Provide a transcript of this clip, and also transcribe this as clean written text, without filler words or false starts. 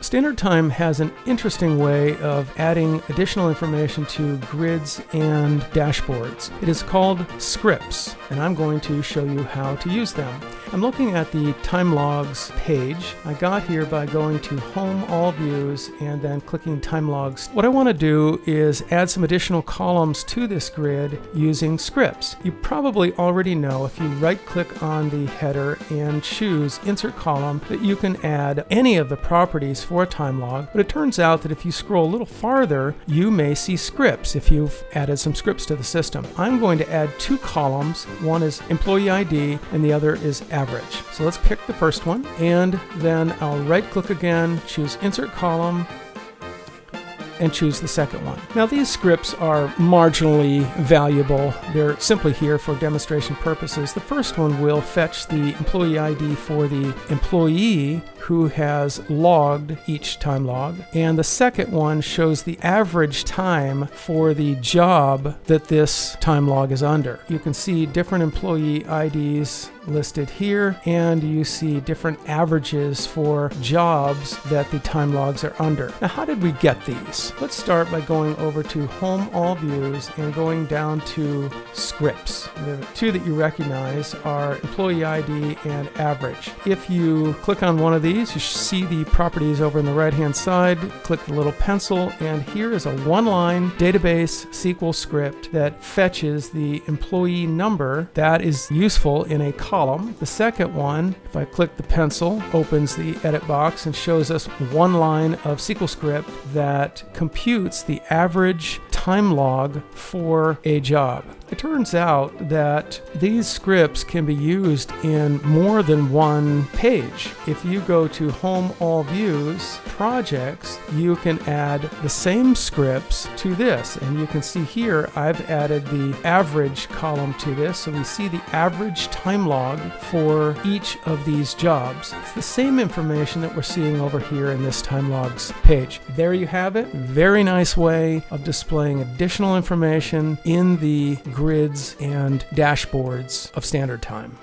Standard Time has an interesting way of adding additional information to grids and dashboards. It is called scripts, and I'm going to show you how to use them. I'm looking at the time logs page. I got here by going to Home, All Views, and then clicking Time Logs. What I want to do is add some additional columns to this grid using scripts. You probably already know if you right-click on the header and choose Insert Column that you can add any of the properties for a time log, but it turns out that if you scroll a little farther, you may see scripts if you've added some scripts to the system. I'm going to add two columns. One is Employee ID and the other is Average. So let's pick the first one, and then I'll right-click again, choose Insert Column, and choose the second one. Now these scripts are marginally valuable. They're simply here for demonstration purposes. The first one will fetch the employee ID for the employee who has logged each time log, and the second one shows the average time for the job that this time log is under. You can see different employee IDs listed here, and you see different averages for jobs that the time logs are under. Now, how did we get these? Let's start by going over to Home, All Views, and going down to Scripts. The two that you recognize are Employee ID and Average. If you click on one of these, you should see the properties over on the right-hand side. Click the little pencil, and here is a one-line database SQL script that fetches the employee number that is useful in a column. The second one, if I click the pencil, opens the edit box and shows us one line of SQL script that computes the average time log for a job. It turns out that these scripts can be used in more than one page. If you go to Home, All Views, Projects, you can add the same scripts to this. And you can see here I've added the average column to this, so we see the average time log for each of these jobs. It's the same information that we're seeing over here in this time logs page. There you have it. Very nice way of displaying additional information in the grids and dashboards of Standard Time.